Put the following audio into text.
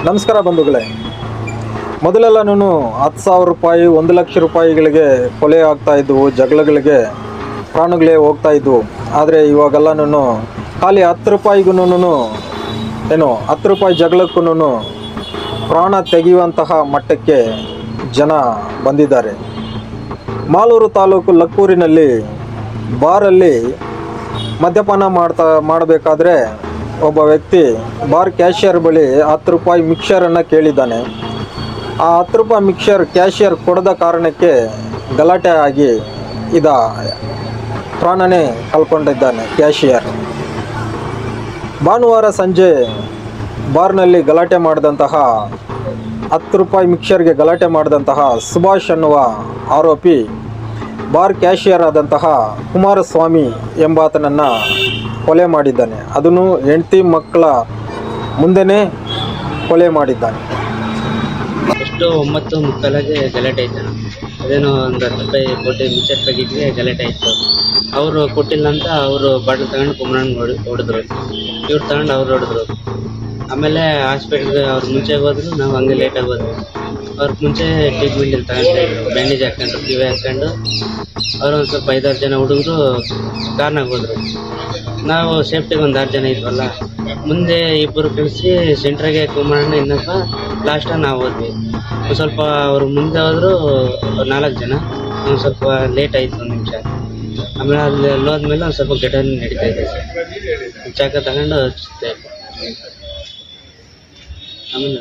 ನಮಸ್ಕಾರ ಬಂಧುಗಳೇ. ಮೊದಲೆಲ್ಲನೂ 10,000 ರೂಪಾಯಿ 1,00,000 ರೂಪಾಯಿಗಳಿಗೆ ಕೊಲೆ ಆಗ್ತಾ ಇದ್ದವು, ಜಗಳಗಳಿಗೆ ಪ್ರಾಣಗಳೇ ಹೋಗ್ತಾ ಇದ್ವು. ಆದರೆ ಇವಾಗೆಲ್ಲನೂ ಖಾಲಿ 10 ರೂಪಾಯಿಗೂ 10 ರೂಪಾಯಿ ಜಗಳಕ್ಕೂ ಪ್ರಾಣ ತೆಗೆಯುವಂತಹ ಮಟ್ಟಕ್ಕೆ ಜನ ಬಂದಿದ್ದಾರೆ. ಮಾಲೂರು ತಾಲೂಕು ಲಕ್ಕೂರಿನಲ್ಲಿ ಬಾರಲ್ಲಿ ಮದ್ಯಪಾನ ಮಾಡಬೇಕಾದ್ರೆ ಒಬ್ಬ ವ್ಯಕ್ತಿ ಬಾರ್ ಕ್ಯಾಶಿಯರ್ ಬಳಿ 10 ರೂಪಾಯಿ ಮಿಕ್ಸರನ್ನು ಕೇಳಿದ್ದಾನೆ. ಆ 10 ರೂಪಾಯಿ ಮಿಕ್ಸರ್ ಕ್ಯಾಶಿಯರ್ ಕೊಡದ ಕಾರಣಕ್ಕೆ ಗಲಾಟೆ ಆಗಿ ಪ್ರಾಣನೇ ಕಳ್ಕೊಂಡಿದ್ದಾನೆ ಕ್ಯಾಶಿಯರ್. ಭಾನುವಾರ ಸಂಜೆ ಬಾರ್ನಲ್ಲಿ ಗಲಾಟೆ ಮಾಡಿದಂತಹ 10 ರೂಪಾಯಿ ಮಿಕ್ಸರ್ಗೆ ಗಲಾಟೆ ಮಾಡಿದಂತಹ ಸುಭಾಷ್ ಅನ್ನುವ ಆರೋಪಿ ಬಾರ್ ಕ್ಯಾಶಿಯರ್ ಆದಂತಹ ಕುಮಾರಸ್ವಾಮಿ ಎಂಬಾತನನ್ನು ಕೊಲೆ ಮಾಡಿದ್ದಾನೆ. ಅದನ್ನು ಹೆಂಡತಿ ಮಕ್ಕಳ ಮುಂದೆನೇ ಕೊಲೆ ಮಾಡಿದ್ದಾನೆ. ಎಷ್ಟು 9:45ಗೆ ಗಲಾಟೆ ಆಯ್ತು. ಅದೇನೋ ಒಂದು 10 ರೂಪಾಯಿ ಕೊಟ್ಟು ಮಿಕ್ಸರ್ ಪ್ಯಾಕೆಟ್ಗೆ ಗಲಾಟೆ ಆಯಿತು. ಅವರು ಕೊಟ್ಟಿಲ್ಲ ಅಂತ ಅವರು ಬಾಟಲ್ ತಗೊಂಡು ಕುಮ್ರಣ್ಣ ಹೊಡೆದ್ರು. ಇವ್ರು ತಗೊಂಡು ಅವ್ರು ಹೊಡೆದ್ರು. ಆಮೇಲೆ ಹಾಸ್ಪಿಟ್ಲ್ಗೆ ಅವ್ರು ಮುಂಚೆ ಹೋದ್ರು, ನಾವು ಹಂಗೆ ಲೇಟಾಗಿ ಹೋದ್ವಿ. ಅವ್ರಿಗೆ ಮುಂಚೆ ಟ್ರೀಟ್ಮೆಂಟಲ್ಲಿ ತಗೊಂತಾಯಿದ್ರು, ಬ್ಯಾಂಡೇಜ್ ಹಾಕ್ಕೊಂಡು ಕಿವಿ ಹಾಕ್ಕೊಂಡು. ಅವರು ಒಂದು ಸ್ವಲ್ಪ 5-6 ಜನ ಹುಡುಗರು ಕಾರ್ನಾಗ ಹೋದ್ರು. ನಾವು ಸೇಫ್ಟಿಗೆ ಒಂದು 6 ಜನ ಇದ್ವಲ್ಲ, ಮುಂದೆ 2 ಕಳಿಸಿ ಸೆಂಟ್ರಾಗೆ ಕುಮಾರಣ್ಣ ಇನ್ನೊಬ್ಬ ಲಾಸ್ಟಾಗಿ ನಾವು ಹೋದ್ವಿ. ಒಂದು ಸ್ವಲ್ಪ ಅವರು ಮುಂದೆ ಹೋದ್ರು 4 ಜನ. ಒಂದು ಸ್ವಲ್ಪ ಲೇಟ್ ಆಯಿತು, 1 ನಿಮಿಷ. ಆಮೇಲೆ ಅಲ್ಲಿ ಹೋದ್ಮೇಲೆ ಒಂದು ಸ್ವಲ್ಪ ಘಟನೆ ನಡೀತಾ ಇದೆ. ಚಾಕ ತಗೊಂಡು ಹಚ್ಚಿದೆ. ಆಮೇಲೆ